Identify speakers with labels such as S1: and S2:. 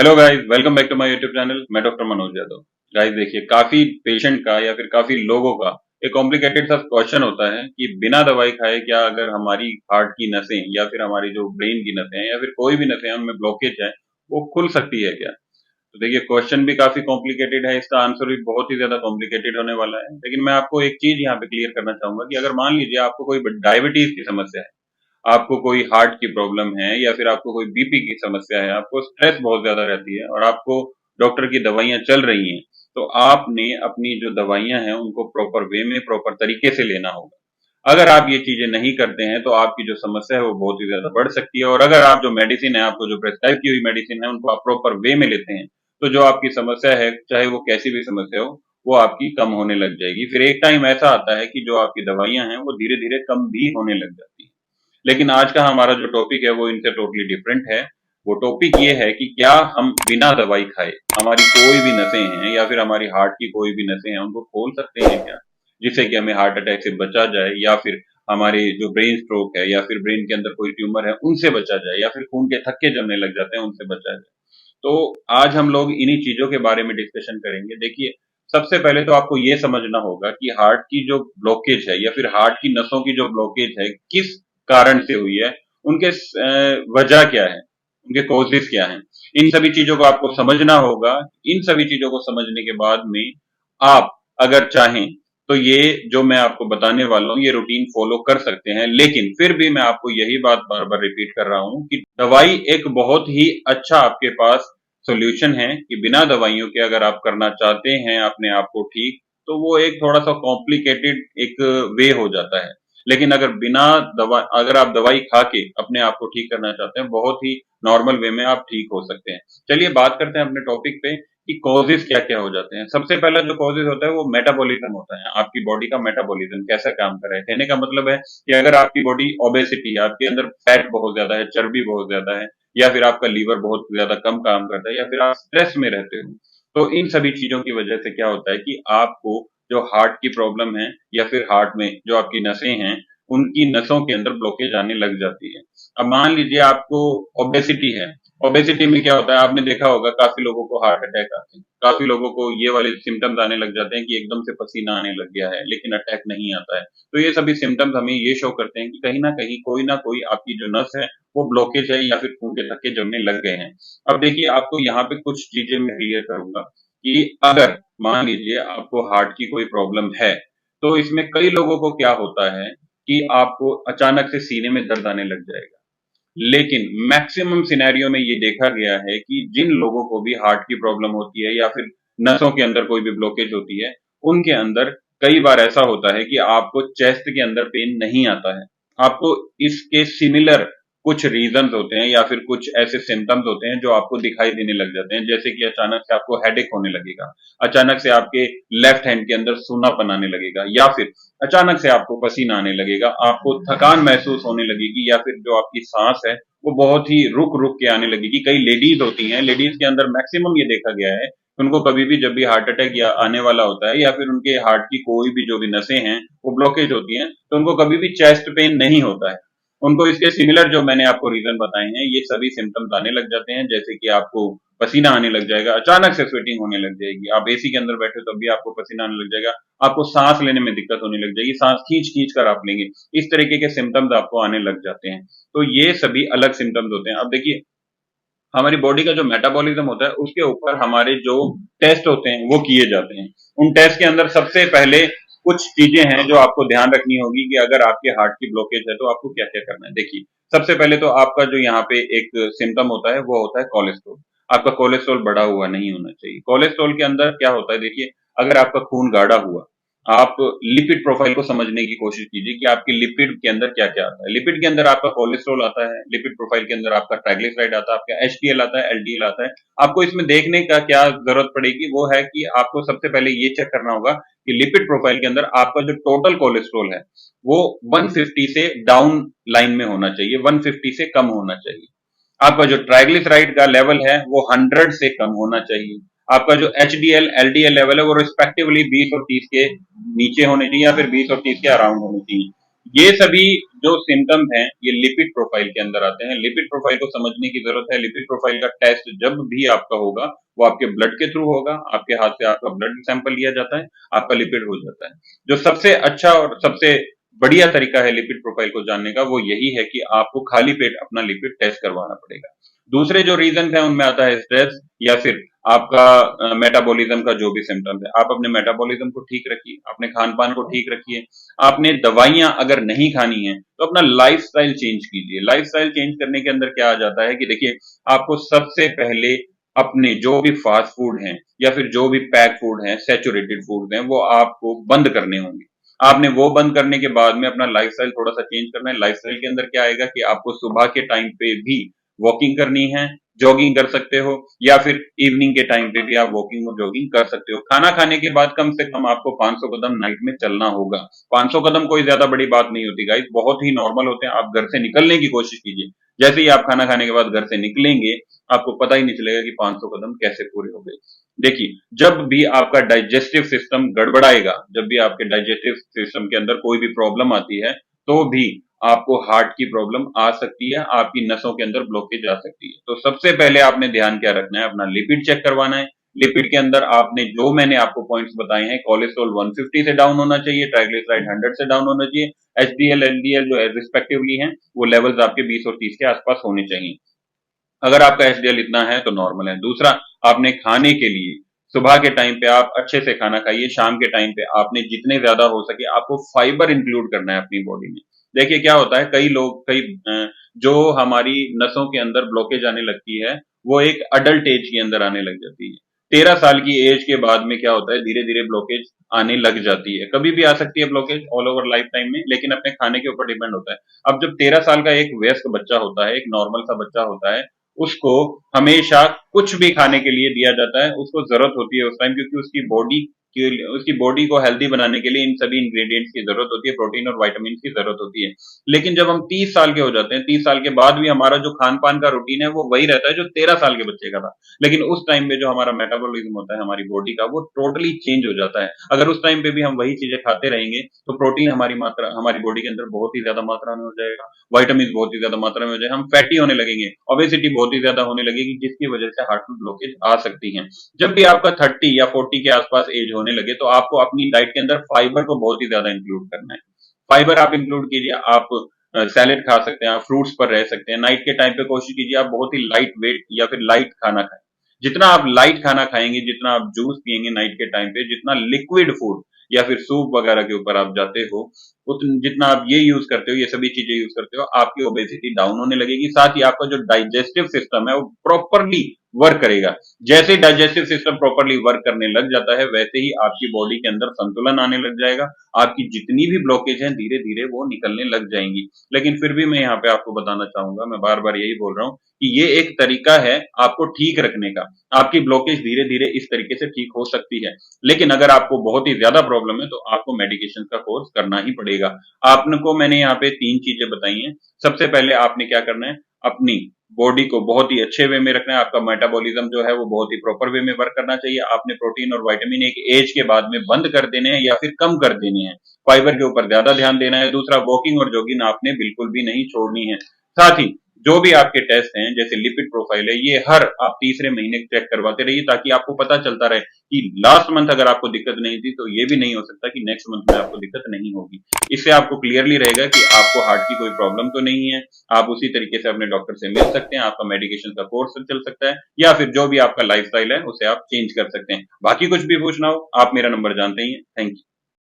S1: Hello guys, welcome back to my YouTube channel. मैं doctor Manoj Yadav. Guys देखिए, काफी patient का या फिर काफी लोगों का एक कॉम्प्लिकेटेड सा क्वेश्चन होता है कि बिना दवाई खाए क्या अगर हमारी हार्ट की नसें या फिर हमारी जो ब्रेन की नसें हैं या फिर कोई भी नसें हैं उनमें ब्लॉकेज है, वो खुल सकती है क्या? तो देखिए, क्वेश्चन भी काफी कॉम्प्लिकेटेड है, इसका आंसर भी बहुत ही ज्यादा कॉम्प्लिकेटेड होने वाला है। लेकिन मैं आपको एक चीज यहाँ पे क्लियर करना चाहूंगा कि अगर मान लीजिए आपको कोई डायबिटीज की समस्या है, आपको कोई हार्ट की प्रॉब्लम है या फिर आपको कोई बीपी की समस्या है, आपको स्ट्रेस बहुत ज्यादा रहती है और आपको डॉक्टर की दवाइयां चल रही हैं, तो आपने अपनी जो दवाइयां हैं उनको प्रॉपर वे में प्रॉपर तरीके से लेना होगा। अगर आप ये चीजें नहीं करते हैं तो आपकी जो समस्या है वो बहुत ही ज्यादा बढ़ सकती है, और अगर आप जो मेडिसिन है, आपको जो प्रेस्क्राइब की हुई मेडिसिन है, उनको आप प्रॉपर वे में लेते हैं, तो जो आपकी समस्या है, चाहे वो कैसी भी समस्या हो, वो आपकी कम होने लग जाएगी। फिर एक टाइम ऐसा आता है कि जो आपकी दवाइयां हैं वो धीरे धीरे कम भी होने लग जाती है। लेकिन आज का हमारा जो टॉपिक है वो इनसे टोटली डिफरेंट है। वो टॉपिक ये है कि क्या हम बिना दवाई खाए हमारी कोई भी नसें हैं या फिर हमारी हार्ट की कोई भी नसें हैं उनको खोल सकते हैं क्या, जिससे कि हमें हार्ट अटैक से बचा जाए, या फिर हमारे जो ब्रेन स्ट्रोक है या फिर ब्रेन के अंदर कोई ट्यूमर है उनसे बचा जाए, या फिर खून के थक्के जमने लग जाते हैं उनसे बचा जाए। तो आज हम लोग इन्हीं चीजों के बारे में डिस्कशन करेंगे। देखिए, सबसे पहले तो आपको ये समझना होगा कि हार्ट की जो ब्लॉकेज है या फिर हार्ट की नसों की जो ब्लॉकेज है किस कारण से हुई है, उनके वजह क्या है, उनके कॉजेस क्या हैं। इन सभी चीजों को आपको समझना होगा। इन सभी चीजों को समझने के बाद में आप अगर चाहें तो ये जो मैं आपको बताने वाला हूँ ये रूटीन फॉलो कर सकते हैं। लेकिन फिर भी मैं आपको यही बात बार बार रिपीट कर रहा हूँ कि दवाई एक बहुत ही अच्छा आपके पास सॉल्यूशन है, कि बिना दवाइयों के अगर आप करना चाहते हैं अपने आप को ठीक, तो वो एक थोड़ा सा कॉम्प्लिकेटेड एक वे हो जाता है। लेकिन अगर बिना दवा अगर आप दवाई खा के अपने आप को ठीक करना चाहते हैं, बहुत ही नॉर्मल वे में आप ठीक हो सकते हैं। चलिए बात करते हैं अपने टॉपिक पे कि कॉजेज क्या क्या हो जाते हैं। सबसे पहला जो कॉजेज होता है वो मेटाबॉलिज्म होता है। आपकी बॉडी का मेटाबॉलिज्म कैसा काम कर रहा है, कहने का मतलब है कि अगर आपकी बॉडी ओबेसिटी है, आपके अंदर फैट बहुत ज्यादा है, चर्बी बहुत ज्यादा है, या फिर आपका लीवर बहुत ज्यादा कम काम करता है, या फिर आप स्ट्रेस में रहते हो, तो इन सभी चीजों की वजह से क्या होता है कि आपको जो हार्ट की प्रॉब्लम है या फिर हार्ट में जो आपकी नसें हैं उनकी नसों के अंदर ब्लॉकेज आने लग जाती है। अब मान लीजिए आपको ओबेसिटी है। ओबेसिटी में क्या होता है, आपने देखा होगा काफी लोगों को हार्ट अटैक आते हैं, काफी लोगों को ये वाले सिम्टम्स आने लग जाते हैं कि एकदम से पसीना आने लग गया है लेकिन अटैक नहीं आता है। तो ये सभी सिम्टम्स हमें ये शो करते हैं कि कहीं ना कहीं कोई ना कोई आपकी जो नस है वो ब्लॉकेज है या फिर खून के थक्के जमने लग गए हैं। अब देखिए, आपको यहाँ पे कुछ चीजें मैं क्लियर करूंगा कि अगर मान लीजिए आपको हार्ट की कोई प्रॉब्लम है, तो इसमें कई लोगों को क्या होता है कि आपको अचानक से सीने में दर्द आने लग जाएगा। लेकिन मैक्सिमम सिनेरियो में ये देखा गया है कि जिन लोगों को भी हार्ट की प्रॉब्लम होती है या फिर नसों के अंदर कोई भी ब्लॉकेज होती है, उनके अंदर कई बार ऐसा होता है कि आपको चेस्ट के अंदर पेन नहीं आता है। आपको इसके सिमिलर कुछ रीजंस होते हैं या फिर कुछ ऐसे सिम्टम्स होते हैं जो आपको दिखाई देने लग जाते हैं, जैसे कि अचानक से आपको हेडेक होने लगेगा, अचानक से आपके लेफ्ट हैंड के अंदर सूनापन आने लगेगा, या फिर अचानक से आपको पसीना आने लगेगा, आपको थकान महसूस होने लगेगी, या फिर जो आपकी सांस है वो बहुत ही रुक रुक के आने लगेगी। कई लेडीज होती हैं, लेडीज के अंदर मैक्सिमम ये देखा गया है, उनको कभी भी जब भी हार्ट अटैक या आने वाला होता है या फिर उनके हार्ट की कोई भी जो भी नसें हैं वो ब्लॉकेज होती हैं, तो उनको कभी भी चेस्ट पेन नहीं होता है। उनको इसके सिमिलर जो मैंने आपको रीजन बताए हैं ये सभी सिम्टम्स आने लग जाते हैं, जैसे कि आपको पसीना आने लग जाएगा, अचानक से स्वेटिंग होने लग जाएगी, आप एसी के अंदर बैठे हो तब भी आपको पसीना आने लग जाएगा, आपको सांस लेने में दिक्कत होने लग जाएगी, सांस खींच खींच कर आप लेंगे, इस तरीके के सिम्टम्स आपको आने लग जाते हैं। तो ये सभी अलग सिम्टम्स होते हैं। अब देखिए, हमारी बॉडी का जो मेटाबॉलिज्म होता है उसके ऊपर हमारे जो टेस्ट होते हैं वो किए जाते हैं। उन टेस्ट के अंदर सबसे पहले कुछ चीजें हैं जो आपको ध्यान रखनी होगी कि अगर आपके हार्ट की ब्लॉकेज है तो आपको क्या क्या करना है। देखिए, सबसे पहले तो आपका जो यहाँ पे एक सिम्टम होता है वो होता है कोलेस्ट्रॉल। आपका कोलेस्ट्रॉल बढ़ा हुआ नहीं होना चाहिए। कोलेस्ट्रॉल के अंदर क्या होता है, देखिए, अगर आपका खून गाढ़ा हुआ, आप लिपिड प्रोफाइल को समझने की कोशिश कीजिए कि आपके लिपिड के अंदर क्या क्या आता है। लिपिड के अंदर आपका कोलेस्ट्रॉल आता है, लिपिड प्रोफाइल के अंदर आपका ट्राइग्लिसराइड आता है, आपका एचडीएल आता है, एलडीएल आता है। आपको इसमें देखने का क्या जरूरत पड़ेगी, वो है कि आपको सबसे पहले ये चेक करना होगा कि लिपिड प्रोफाइल के अंदर आपका जो टोटल कोलेस्ट्रॉल है वो 150 से डाउन लाइन में होना चाहिए, 150 से कम होना चाहिए। आपका जो ट्राइग्लिसराइड का लेवल है वो 100 से कम होना चाहिए। आपका जो एचडीएल एलडीएल लेवल है वो रिस्पेक्टिवली 20 और 30 के नीचे होने चाहिए या फिर 20 और 30 के अराउंड होने चाहिए। ये सभी जो सिम्टम्स हैं ये लिपिड प्रोफाइल के अंदर आते हैं। लिपिड प्रोफाइल को समझने की जरूरत है। लिपिड प्रोफाइल का टेस्ट जब भी आपका होगा वो आपके ब्लड के थ्रू होगा, आपके हाथ से आपका ब्लड सैंपल लिया जाता है, आपका लिपिड हो जाता है। जो सबसे अच्छा और सबसे बढ़िया तरीका है लिपिड प्रोफाइल को जानने का वो यही है कि आपको खाली पेट अपना लिपिड टेस्ट करवाना पड़ेगा। दूसरे जो रीजन है उनमें आता है स्ट्रेस या फिर आपका मेटाबॉलिज्म का जो भी सिम्टम है। आप अपने मेटाबॉलिज्म को ठीक रखिए, अपने खान पान को ठीक रखिए। आपने दवाइयां अगर नहीं खानी है तो अपना लाइफस्टाइल चेंज कीजिए। लाइफस्टाइल चेंज करने के अंदर क्या आ जाता है कि देखिए, आपको सबसे पहले अपने जो भी फास्ट फूड हैं या फिर जो भी पैक फूड हैं, सैचुरेटेड फूड हैं, वो आपको बंद करने होंगे। आपने वो बंद करने के बाद में अपना लाइफस्टाइल थोड़ा सा चेंज करना है। लाइफस्टाइल के अंदर क्या आएगा कि आपको सुबह के टाइम पे भी वॉकिंग करनी है, जॉगिंग कर सकते हो, या फिर इवनिंग के टाइम पे भी आप वॉकिंग और जॉगिंग कर सकते हो। खाना खाने के बाद कम से कम आपको 500 कदम नाइट में चलना होगा। 500 कदम कोई ज्यादा बड़ी बात नहीं होती गाइस, बहुत ही नॉर्मल होते हैं। आप घर से निकलने की कोशिश कीजिए। जैसे ही आप खाना खाने के बाद घर से निकलेंगे, आपको पता ही नहीं चलेगा कि 500 कदम कैसे पूरे हो गए। देखिए, जब भी आपका डाइजेस्टिव सिस्टम गड़बड़ाएगा, जब भी आपके डाइजेस्टिव सिस्टम के अंदर कोई भी प्रॉब्लम आती है, तो भी आपको हार्ट की प्रॉब्लम आ सकती है, आपकी नसों के अंदर ब्लॉकेज आ सकती है। तो सबसे पहले आपने ध्यान क्या रखना है, अपना लिपिड चेक करवाना है। लिपिड के अंदर आपने जो मैंने आपको पॉइंट्स बताए हैं, कोलेस्ट्रॉल 150 से डाउन होना चाहिए, ट्राइग्लिसराइड 100 से डाउन होना चाहिए, एचडीएल एलडीएल जो रिस्पेक्टिवली हैं वो लेवल्स आपके 20 और 30 के आसपास होने चाहिए। अगर आपका एचडीएल इतना है तो नॉर्मल है। दूसरा, आपने खाने के लिए सुबह के टाइम पे आप अच्छे से खाना खाइए। शाम के टाइम पे आपने जितने ज्यादा हो सके आपको फाइबर इंक्लूड करना है अपनी बॉडी में। देखिए क्या होता है, कई लोग जो हमारी नसों के अंदर ब्लॉकेज आने लगती है वो एक अडल्ट एज के अंदर आने लग जाती है। 13 साल की एज के बाद में क्या होता है, धीरे धीरे ब्लॉकेज आने लग जाती है। कभी भी आ सकती है blockage all over life time में, लेकिन अपने खाने के ऊपर डिपेंड होता है। अब जब 13 साल का एक वयस्क बच्चा होता है, एक नॉर्मल सा बच्चा होता है, उसको हमेशा कुछ भी खाने के लिए दिया जाता है। उसको जरूरत होती है उस टाइम, क्योंकि उसकी बॉडी को हेल्दी बनाने के लिए इन सभी इंग्रेडिएंट्स की जरूरत होती है, प्रोटीन और विटामिन की जरूरत होती है। लेकिन जब हम 30 साल के हो जाते हैं, 30 साल के बाद भी हमारा जो खान पान का रूटीन है वो वही रहता है जो 13 साल के बच्चे का था। लेकिन उस टाइम में जो हमारा मेटाबॉलिज्म होता है हमारी बॉडी का, वो टोटली चेंज हो जाता है। अगर उस टाइम पे भी हम वही चीजें खाते रहेंगे तो प्रोटीन हमारी बॉडी के अंदर बहुत ही ज्यादा मात्रा में हो जाएगा, विटामिन बहुत ही ज्यादा मात्रा में हो जाएगा, हम फैटी होने लगेंगे, ओबेसिटी बहुत ही ज्यादा होने लगेगी, जिसकी वजह से हार्ट में ब्लॉकेज आ सकती है। जब भी आपका 30 या 40 के आसपास एज होने लगे तो आपको अपनी डाइट के अंदर फाइबर को बहुत ही ज्यादा इंक्लूड करना है। फाइबर आप इंक्लूड कीजिए। आप सैलेड खा सकते हैं, आप फ्रूट्स पर रह सकते हैं। नाइट के टाइम पे कोशिश कीजिए आप बहुत ही लाइट वेट या फिर लाइट खाना खाएं। जितना आप लाइट खाना खाएंगे, जितना आप जूस पियेंगे नाइट के टाइम पे, जितना लिक्विड फूड या फिर सूप वगैरह के ऊपर आप जाते हो, जितना आप ये यूज करते हो, ये सभी चीजें यूज करते हो, आपकी ओबेसिटी डाउन होने लगेगी। साथ ही आपका जो डाइजेस्टिव सिस्टम है वो प्रॉपरली वर्क करेगा। जैसे डाइजेस्टिव सिस्टम प्रॉपरली वर्क करने लग जाता है वैसे ही आपकी बॉडी के अंदर संतुलन आने लग जाएगा। आपकी जितनी भी ब्लॉकेज है धीरे धीरे वो निकलने लग जाएंगी। लेकिन फिर भी मैं यहाँ पे आपको बताना चाहूंगा, मैं बार बार यही बोल रहा हूँ कि ये एक तरीका है आपको ठीक रखने का। आपकी ब्लॉकेज धीरे धीरे इस तरीके से ठीक हो सकती है। लेकिन अगर आपको बहुत ही ज्यादा प्रॉब्लम है तो आपको मेडिकेशन का कोर्स करना ही पड़ेगा। आपको मैंने यहाँ पे 3 चीजें बताई हैं। सबसे पहले आपने क्या करना है, अपनी बॉडी को बहुत ही अच्छे वे में रखना है। आपका मेटाबॉलिज्म जो है वो बहुत ही प्रॉपर वे में वर्क करना चाहिए। आपने प्रोटीन और विटामिन एक एज के बाद में बंद कर देने हैं या फिर कम कर देने हैं। फाइबर के ऊपर ज्यादा ध्यान देना है। दूसरा, वॉकिंग और जॉगिंग आपने बिल्कुल भी नहीं छोड़नी है। साथ ही जो भी आपके टेस्ट हैं जैसे लिपिड प्रोफाइल है, ये हर आप तीसरे महीने चेक करवाते रहिए, ताकि आपको पता चलता रहे कि लास्ट मंथ अगर आपको दिक्कत नहीं थी तो ये भी नहीं हो सकता कि नेक्स्ट मंथ में आपको दिक्कत नहीं होगी। इससे आपको क्लियरली रहेगा कि आपको हार्ट की कोई प्रॉब्लम तो नहीं है। आप उसी तरीके से अपने डॉक्टर से मिल सकते हैं, आपका मेडिकेशन का कोर्स चल सकता है, या फिर जो भी आपका लाइफस्टाइल है उसे आप चेंज कर सकते हैं। बाकी कुछ भी पूछना हो आप मेरा नंबर जानते ही हैं। Thank you.